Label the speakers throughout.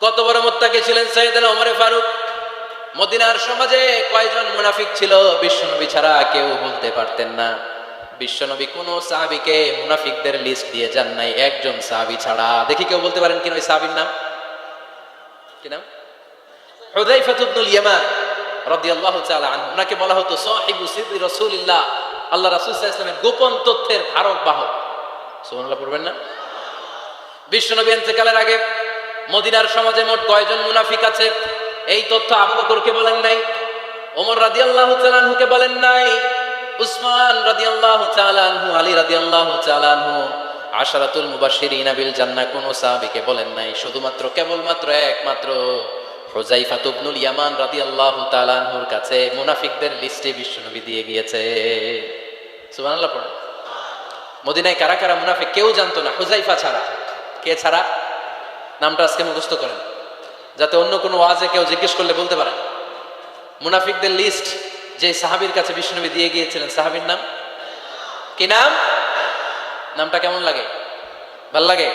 Speaker 1: কত বড় মুত্তাকি ছিলেন সাইয়েদনা ওমর ফারুক। মদিনার সমাজে কয়জন মুনাফিক ছিল বিশ্বনবী ছাড়া কেউ বলতে পারতেন না। বিশ্বনবী কোন সাহাবীকে মুনাফিকদের লিস্ট দিয়ে যান নাই, একজন সাহাবী ছাড়া। দেখি কেউ বলতে পারেন কিনা ওই সাহাবীর নাম? কি নাম? হুযায়ফা ইবনুল ইয়ামান রাদিয়াল্লাহু তাআলা আনহু। ওনাকে বলা হতো সাহিবু সিররি রাসূলিল্লাহ, আল্লাহ রাসূল সাল্লাল্লাহু আলাইহি ওয়াসাল্লামের গোপন তথ্যের ধারক বাহক। সুবহানাল্লাহ পড়বেন না? বিশ্বনবী ইন্তেকালের আগে মদিনার সমাজে মোট কয়জন মুনাফিক আছে এই তথ্য আবু বকরকে বলেন নাই, ওমর রাদিয়াল্লাহু তাআলা আনহুকে বলেন নাই, উসমান রাদিয়াল্লাহু তাআলা আনহু, আলী রাদিয়াল্লাহু তাআলা আনহু, আশারাতুল মুবাশশিরিনা বিল জান্নাহ কোন সাহাবীকে বলেন নাই। শুধুমাত্র কেবলমাত্র একমাত্র হুযায়ফা ইবনুল ইয়ামান রাদিয়াল্লাহু তাআলা আনহুর কাছে মুনাফিকদের লিস্টে বিশ্বনবী দিয়ে গিয়েছে। সুবহানাল্লাহ পড়ে। মদিনায় কারা কারা মুনাফিক কেউ জানতো না হুযায়ফা ছাড়া। কে ছাড়া? নামটা আজকে মুখস্থ করেন, যাতে অন্য কোনো ওয়াজে কেউ জিজ্ঞেস করলে বলতে পারেন। মুনাফিকদের লিস্ট যে সাহাবীর কাছে বিশ্বনবী দিয়ে গিয়েছিলেন, সাহাবীর নাম কি? নাম? নামটা কেমন লাগে? ভাল লাগে?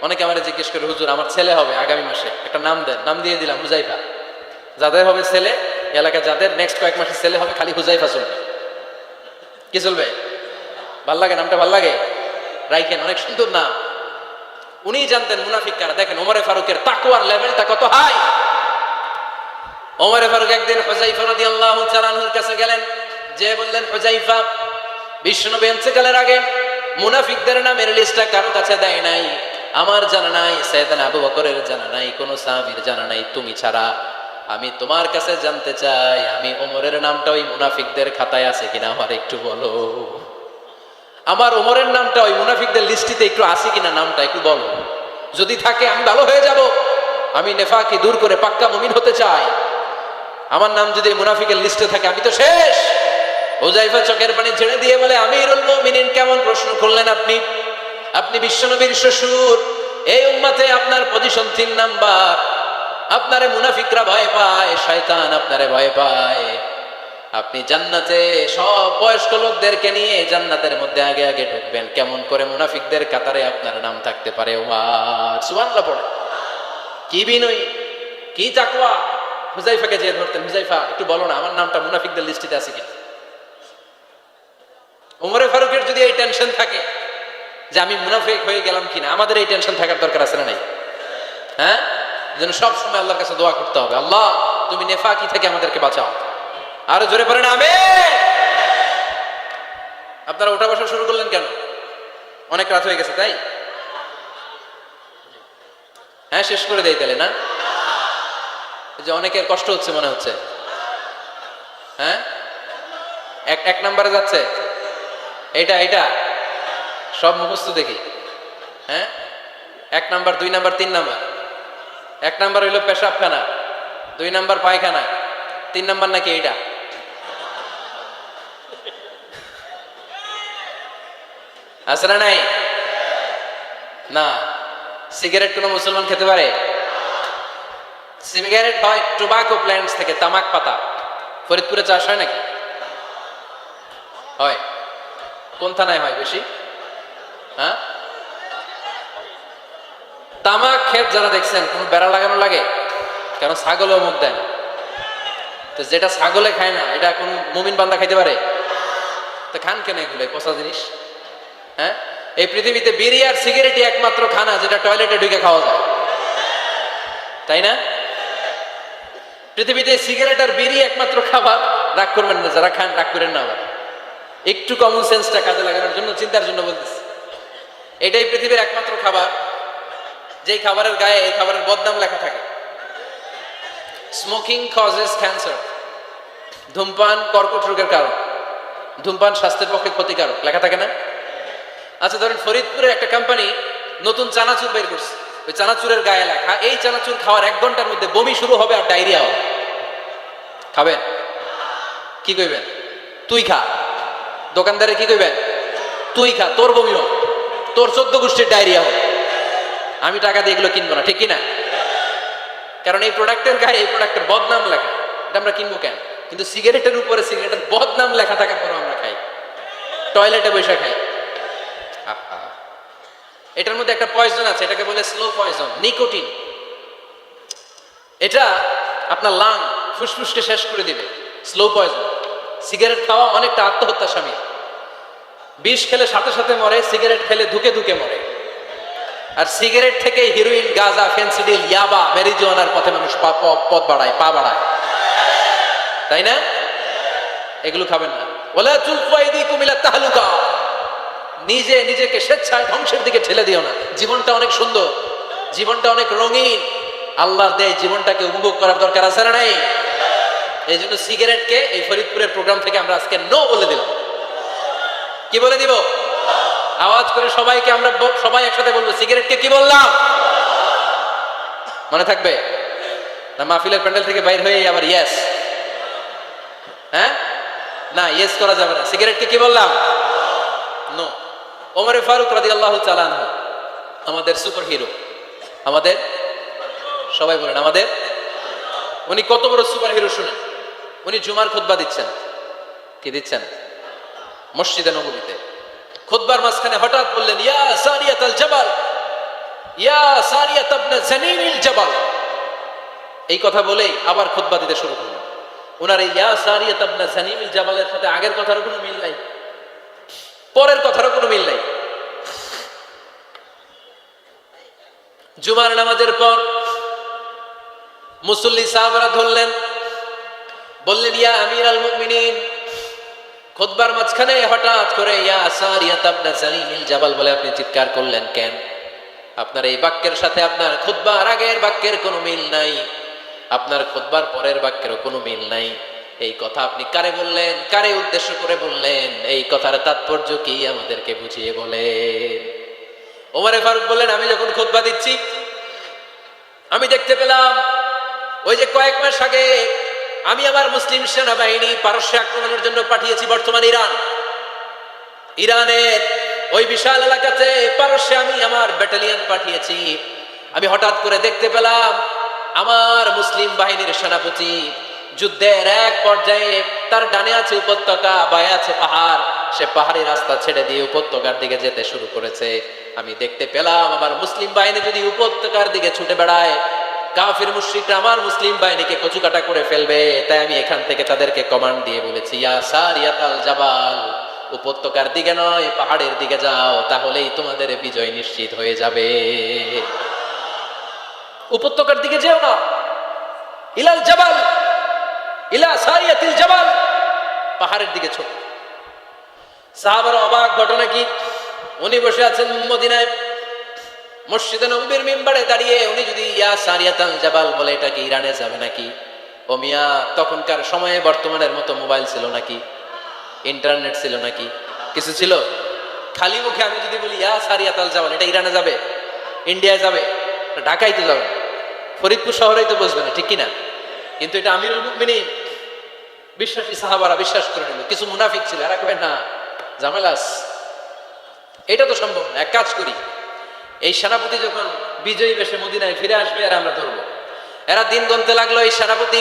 Speaker 1: অনেকে আমারে জিজ্ঞেস করে, হুজুর আমার ছেলে হবে আগামী মাসে, একটা নাম দেন। নাম দিয়ে দিলাম হুযায়ফা। যাদের হবে ছেলে, এলাকা যাদের নেক্সট কয়েক মাসে ছেলে হবে, খালি হুযায়ফা চলবে। কি চলবে? ভাল লাগে? নামটা ভাল লাগে? রাইখেন, অনেক সুন্দর নাম। উনি জানতেন মুনাফিক কারা। দেখেন ওমর ফারুকের তাকওয়ার লেভেলটা কত হাই। ওমর ফারুক একদিন হুযায়ফা রাদিয়াল্লাহু তাআলা আনহুর কাছে গেলেন, যে বললেন, হুযায়ফা, বিশ্বনবী ইন্তেকালের আগে মুনাফিকদের নামের লিস্টটা কারো কাছে দেয় নাই, আমার জানা নাই, সাইয়েদনা আবু বকরের জানা নাই, কোন সাহাবীর জানা নাই, তুমি ছাড়া। আমি তোমার কাছে জানতে চাই, আমি ওমরের নামটা ওই মুনাফিকদের খাতায় আছে কিনা আমার একটু বলো। আমার ওমরের নামটা ওই মুনাফিকদের লিস্টিতে একটু আছে কিনা, নামটা একটু বলো। যদি থাকে আমি ভালো হয়ে যাব, আমি নেফাকি দূর করে পাক্কা মুমিন হতে চাই। আমার নাম যদি মুনাফিকের লিস্টে থাকে আমি তো শেষ। হুযায়ফা চোখের পানি ছেড়ে দিয়ে বলে, আমিরুল মুমিনিন, কেমন প্রশ্ন করলেন আপনি? আপনি বিশ্বনবীর শ্বশুর, এই উম্মতে আপনার পজিশন 3 নাম্বার। আপনারে মুনাফিকরা ভয় পায়, শয়তান আপনারে ভয় পায়। আপনি জান্নাতে সব বয়স্ক লোকদেরকে নিয়ে জান্নাতের মধ্যে আগে আগে ঢুকবেন, কেমন করে মুনাফিকদের কাতারে আপনার নাম থাকতে পারে? ওমর সুবহানাল্লাহ পড়ে। কি বিনয়ী, কি তাকওয়া। হুযায়ফাকে যে ধরতেন, হুযায়ফা একটু বলো না আমার নামটা মুনাফিকদের লিস্টিতে আছে কিনা। ওমর ফারুকের যদি এই টেনশন থাকে যে আমি মুনাফিক হয়ে গেলাম কিনা, আমাদের এই টেনশন থাকার দরকার আছে না নাই? হ্যাঁ, যেন সব সময় আল্লাহর কাছে দোয়া করতে হবে, আল্লাহ তুমি নেফাকি থেকে আমাদেরকে বাঁচাও। আরো জোরে পড়েন আমিন। আপনারা ওঠা বসা শুরু করলেন কেন? অনেক রাত হয়ে গেছে তাই? হ্যাঁ, শেষ করে দেই তাহলে না? যে অনেকের কষ্ট হচ্ছে মনে হচ্ছে। হ্যাঁ, এক নাম্বারে যাচ্ছে এটা সব মুখস্থ দেখি। হ্যাঁ, 1 নাম্বার, 2 নাম্বার, 3 নাম্বার। 1 নাম্বার হইল পেশাবখানা, 2 নাম্বার পায়খানা, 3 নাম্বার নাকি এইটা? আছে না নাই? না। সিগারেট কোন মুসলমান খেতে পারে? সিগারেট হয় টোবাকো প্ল্যান্টস থেকে, তামাক পাতা। ফরিদপুরে চাষ হয় নাকি? হয়। কোন থানায় হয় বেশি? হ্যাঁ, তামাক ক্ষেত যারা দেখছেন, কোন বেড়া লাগানো লাগে? কারণ ছাগলেও মুখ দেয় না। তো যেটা ছাগলে খায় না, এটা কোন মুমিন বান্দা খাইতে পারে? তো খান কেন এগুলো, পচা জিনিস? হ্যাঁ, এই পৃথিবীতে বিড়ি আর সিগারেটই একমাত্র খানা যেটা টয়লেটে ঢুকে খাওয়া যায়, তাই না? পৃথিবীতে সিগারেট আর বিড়ি একমাত্র খাবার। রাগ করবেন না, যারা খান রাগ করেন না, আবার একটু কমন সেন্সটা কাজে লাগানোর জন্য, চিন্তার জন্য বলতেছি। এটাই পৃথিবীর একমাত্র খাবার যেই খাবারের গায়ে এই খাবারের বদনাম লেখা থাকে, স্মোকিং কজেস ক্যান্সার। ধূমপান কর্কট রোগের কারণ, ধূমপান স্বাস্থ্যের পক্ষে ক্ষতিকারক, লেখা থাকে না? আচ্ছা ধরেন ফরিদপুরের একটা কোম্পানি নতুন চানাচুর বের করছে, ওই চানাচুরের গায়ে লেখা, এই চানাচুর খাওয়ার 1 ঘন্টার মধ্যে বমি শুরু হবে আর ডায়রিয়া হবে। খাবেন? কি কইবেন? তুই খা। দোকানদারে কি কইবেন? তুই খা, তোর বমি হোক, তোর 14 গোষ্ঠীর ডায়রিয়া হোক, আমি টাকা দিয়ে এগুলো কিনবো না, ঠিক কিনা? কারণ এই প্রোডাক্টের গায়ে এই প্রোডাক্টের বদনাম লেখা, এটা আমরা কিনবো কেন? কিন্তু সিগারেটের উপরে সিগারেটের বদনাম লেখা থাকার পরও আমরা খাই, টয়লেটে বসে খাই। এটার মধ্যে একটা পয়জন আছে, এটাকে বলে স্লো পয়জন, নিকোটিন। এটা আপনার লাং ফুসফুসকে শেষ করে দিবে, স্লো পয়জন। সিগারেট খাওয়া অনেকটা আত্মহত্যা শামিল। বিষ খেলে সাথে সাথে মরে, সিগারেট খেলে ধুকে ধুকে মরে। আর সিগারেট থেকে হিরোইন, গাঁজা, ফেন্সিডিল, ইয়াবা, ম্যারিজুয়ানার পথে মানুষ পথ বাড়ায়, পা বাড়ায়, তাই না? এগুলো খাবেন না। ওয়ালা তুলকু আইদিকুম ইলা তাহলুকা, নিজেকে স্বেচ্ছায় ধ্বংসের দিকে ঠেলে দিও না। জীবনটা অনেক সুন্দর, জীবনটা অনেক রঙিন, আল্লাহর দেয় জীবনটাকে উপভোগ করার দরকার আছে না নাই? এই জন্য সিগারেটকে এই ফরিদপুরের প্রোগ্রাম থেকে আমরা আজকে নো বলে দিলাম। কি বলে দিব? আওয়াজ করে সবাইকে আমরা সবাই একসাথে বলবো, সিগারেটকে কি বললাম? মনে থাকবে না? মাহফিলের প্যান্ডেল থেকে বাইর হয়ে আবার ইয়েস, হ্যাঁ না, ইয়েস করা যাবে না। সিগারেটকে কি বললাম? নো। ওমরে ফারুক রাদিয়াল্লাহু তাআলা আনহু আমাদের সুপার হিরো, আমাদের সবাই বলেন আমাদের। উনি কত বড় সুপার হিরো শুনেন। উনি জুমার খুতবা দিচ্ছেন। কি দিচ্ছেন? মসজিদে নববীতে খুতবার মাঝখানে হঠাৎ বললেন, ইয়া সারিয়াতাল জাবাল, ইয়া সারিয়াত ইবনে জানিমিল জাবাল। এই কথা বলেই আবার খুতবা দিতে শুরু করলেন। ওনার এই ইয়া সারিয়াত ইবনে জানিমিল জাবালের সাথে আগের কথারও কোনো মিল নাই, পরের কথারও কোনো মিল নাই। জুমার নামাজের পর মুসল্লি সাহাবারা ধরলেন, বললেন, ইয়া আমিরাল মুমিনিন। খুতবার মাঝখানে হঠাৎ করে ইয়া সারিয়াত ইবনে জানিমিল জাবাল বলে আপনি চিৎকার করলেন কেন? আপনার এই বাক্যের সাথে আপনার খুতবার আগের বাক্যের কোনো মিল নাই, আপনার খুতবার পরের বাক্যেরও কোনো মিল নাই। এই কথা আপনি কারে বললেন? কারে উদ্দেশ্য করে বললেন? এই কথার তাৎপর্য কি আমাদেরকে বুঝিয়ে বলেন। ওমরে ফারুক বললেন, আমি যখন খুতবা দিচ্ছি আমি দেখতে পেলাম ওই যে কয়েক মাস আগে আমি আমার মুসলিম সেনাবাহিনী পারস্যে আক্রমণের জন্য পাঠিয়েছি, বর্তমান ইরানের ওই বিশাল এলাকাতে পারস্যে আমি আমার ব্যাটালিয়ন পাঠিয়েছি। আমি হঠাৎ করে দেখতে পেলাম আমার মুসলিম বাহিনীর সেনাপতি যুদ্ধের এক পর্যায়ে তার ডানে আছে উপত্যকা, বায়ে আছে পাহাড়, সে পাহাড়ি রাস্তা ছেড়ে দিয়ে উপত্যকার দিকে যেতে শুরু করেছে। আমি দেখতে পেলাম আমার মুসলিম বাহিনী যদি উপত্যকার দিকে ছুটে বেড়ায়, কাফির মুশরিকরা আমার মুসলিম বাহিনীকে কচুকাটা করে ফেলবে। তাই আমি এখান থেকে তাদেরকে কমান্ড দিয়ে বলেছি, ইয়া সারিয়াতাল জাবাল, উপত্যকার দিকে নয় পাহাড়ের দিকে যাও, তাহলেই তোমাদের বিজয় নিশ্চিত হয়ে যাবে। উপত্যকার দিকে যেও না, ইলাল জাবাল, ইলা সারিয়াতিল জাবাল, পাহাড়ের দিকে ছোট। সাহাবারা অবাক, ঘটনা কি? উনি বসে আছেন মদিনায় মসজিদে নববীর মিম্বারে দাঁড়িয়ে, উনি যদি ইয়া সারিয়াতাল জাবাল বলে, এটা কি ইরানে যাবে নাকি? ও মিয়া, তখনকার সময়ে বর্তমানের মতো মোবাইল ছিল নাকি? ইন্টারনেট ছিল নাকি? কিছু ছিল? খালি মুখে আমি যদি বলি ইয়া সারিয়াতাল জাবাল, এটা ইরানে যাবে, ইন্ডিয়ায় যাবে, ঢাকায় তো যাবে না, ফরিদপুর শহরেই তো বসবে না, ঠিক কিনা? কিন্তু এটা আমিরুল মুমিনিন বিশ্বাসী সাহাবারা বিশ্বাস করে নিল। কিছু মুনাফিক ছিল, এরা কবে না ঝামেলাস, এটা তো সম্ভব না। এক কাজ করি, এই সেনাপতি যখন বিজয়ী বেশে মদিনায় ফিরে আসবে আর আমরা ধরবো। এরা দিন গুনতে লাগলো, এই সেনাপতি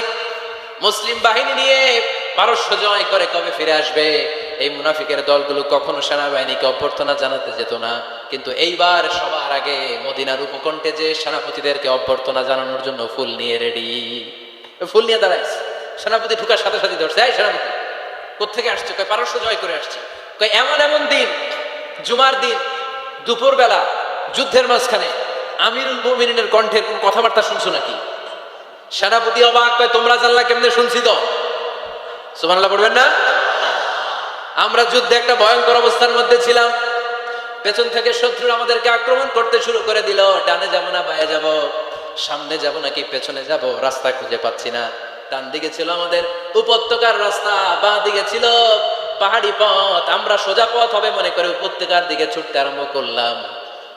Speaker 1: মুসলিম বাহিনী নিয়ে পারস্য জয় করে কবে ফিরে আসবে। এই মুনাফিকের দলগুলো কখনো সেনাবাহিনীকে অভ্যর্থনা জানাতে যেত না, কিন্তু এইবার সবার আগে মদিনার উপকণ্ঠে যে সেনাপতিদেরকে অভ্যর্থনা জানানোর জন্য ফুল নিয়ে রেডি, ফুল নিয়ে দাঁড়াইছে। সেনাপতি ঢুকার সাথে সাথে ধরছে, এই সেনাপতি কোত্থেকে আসছে? কয় পারস্য জয় করে আসছে। কয় এমন এমন দিন, জুমার দিন দুপুর বেলা যুদ্ধের মাঝখানে আমিরুল মুমিনিনের কণ্ঠের কোন কথাবার্তা শুনছো নাকি? সেনাপতি অবাক, কয় তোমরা জানলা কেমনে? শুনছি তো। সুবহানাল্লাহ পড়বেন না? আমরা যুদ্ধে একটা ভয়ঙ্কর অবস্থার মধ্যে ছিলাম, পেছন থেকে শত্রু আমাদেরকে আক্রমণ করতে শুরু করে দিল। ডানে যাবো না বায়ে যাব, সামনে যাব নাকি পেছনে যাব, রাস্তা খুঁজে পাচ্ছি না। ডান দিকে ছিল আমাদের উপত্যকার রাস্তা, বাঁ দিকে ছিল পাহাড়ি পথ। আমরা সোজা পথ হবে মনে করে উপত্যকার দিকে ছুটতে আরম্ভ করলাম।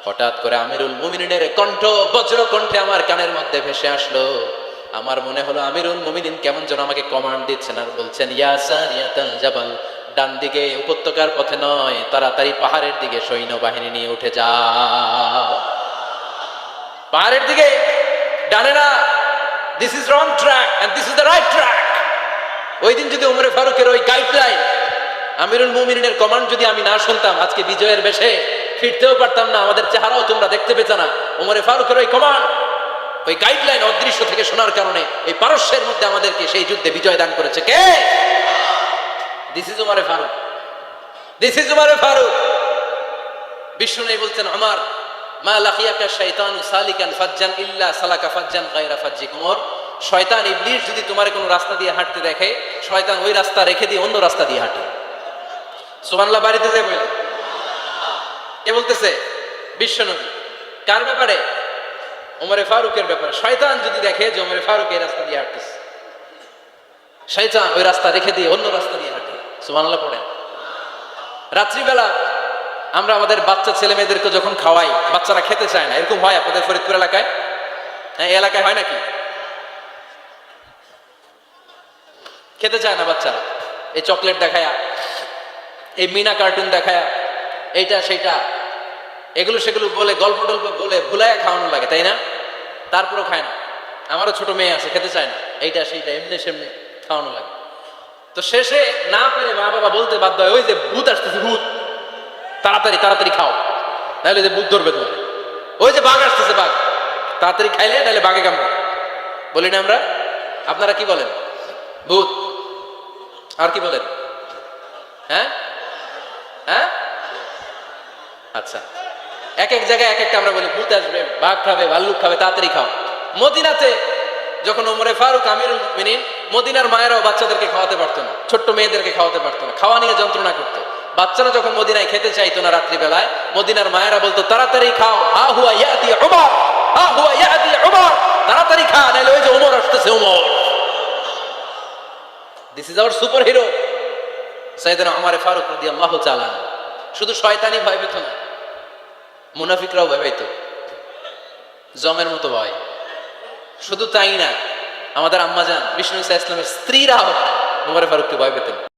Speaker 1: হঠাৎ করে আমিরুল মুমিনিনের কণ্ঠ বজ্র কণ্ঠে আমার কানের মধ্যে ভেসে আসলো। আমার মনে হলো আমিরুল মুমিনিন কেমন যেন আমাকে কমান্ড দিচ্ছেন আর বলছেন, ইয়া সারিয়াতাল জাবাল, ডান দিকে উপত্যকার পথে নয়, তাড়াতাড়ি পাহাড়ের দিকে সৈন্যবাহিনী নিয়ে উঠে যাও। পাহাড়ের দিকে, ডানে না। This is wrong track and this is the right track. ওই দিন যদি ওমরে ফারুকের ওই গাইডলাইন, আমিরুল মুমিনিনের কমান্ড যদি আমি না শুনতাম, আজকে বিজয়ের বেশে ফিরতেও পারতাম না, আমাদের চেহারাও তোমরা দেখতে পেতে না। ওমরে ফারুকের ওই কমান্ড, ওই গাইডলাইন অদৃশ্য থেকে শোনার কারণে এই পারস্যের মধ্যে আমাদেরকে সেই যুদ্ধে বিজয় দান করেছে কে? দিস ইজ উমারে ফারুক, দিস ইজ উমারে ফারুক। বিষ্ণু বলছেন আমার মা লাকিয়াকা শাইতানু সালিকান ফাজ্জান ইল্লা সালাকা ফাজ্জান গায়রা ফাজ্জিক উমর। শয়তান ইবলিস যদি তোমার কোনো রাস্তা দিয়ে হাঁটতে দেখে, শয়তান ওই রাস্তা রেখে দিয়ে অন্য রাস্তা দিয়ে হাঁটে। সুবহানাল্লাহ বাড়িতে যাই বলেন। কে বলতেছে? বিশ্বনবী। কার ব্যাপারে? ওমরে ফারুকের ব্যাপারে। শয়তান যদি দেখে যে ওমরে ফারুক এই রাস্তা দিয়ে হাঁটতেছে, শয়তান ওই রাস্তা রেখে দিয়ে অন্য রাস্তা দিয়ে হাঁটে। সুবহানাল্লাহ পড়েন। রাত্রিবেলা আমরা আমাদের বাচ্চা ছেলে মেয়েদেরকে যখন খাওয়াই, বাচ্চারা খেতে চায় না, এরকম হয় আপনাদের ফরিদপুর এলাকায়? হ্যাঁ, এই এলাকায় হয় নাকি? খেতে চায় না বাচ্চারা, এই চকলেট দেখায়া, এই মিনা কার্টুন দেখায়া, এইটা সেইটা এগুলো সেগুলো বলে, গল্প টল্প বলে ভুলায় খাওয়ানো লাগে, তাই না? তারপরেও খায় না। আমারও ছোট মেয়ে আছে, খেতে চায় না, এইটা সেইটা এমনি সেমনি খাওয়ানো লাগে। তো শেষে না পেরে মা বাবা বলতে বাধ্য হয়, ওই যে ভূত আসতেছে, ভূত, তাড়াতাড়ি তাড়াতাড়ি খাও, নাহলে যে ভূত ধরবে তোমার। ওই যে বাঘ আসতেছে, বাঘ, তাড়াতাড়ি খাইলে নাহলে বাঘে কামড়ে। বলি না আমরা? আপনারা কি বলেন? ভূত। আর কি বলেন? হ্যাঁ হ্যাঁ, আচ্ছা, এক এক জায়গায় এক একটা আমরা বলি, ভূত আসবে, বাঘ খাবে, ভাল্লুক খাবে, তাড়াতাড়ি খাও। মদিনাতে যখন ওমরে ফারুক আমিরুল মুমিনিন, মদিনার মায়েরাও বাচ্চাদেরকে খাওয়াতে পারতো না, ছোট্ট মেয়েদেরকে খাওয়াতে পারতো না, খাওয়া নিয়ে যন্ত্রণা করতো। বাচ্চারা যখন মদিনায় খেতে চাইতো না রাত্রিবেলায়, মদিনার মায়েরা বলতো তাড়াতাড়ি খাও, হা হুয়া ইয়াতি উমর, হা হুয়া ইয়াতি উমর, তাড়াতাড়ি খা, নাহলে ওই যে ওমর আসতেছে, Omar. This is our super hero সাইয়েদনা ওমর ফারুক রাদিয়াল্লাহু তাআলা। শুধু শয়তানি ভয় পেত না, মুনাফিকরাও ভয় পেত, জমের মতো ভয়। শুধু তাই না, আমাদের আম্মাজান বিষ্ণু ইসা ইসলামের স্ত্রীরাও ওমর ফারুককে ভয় পেতেন।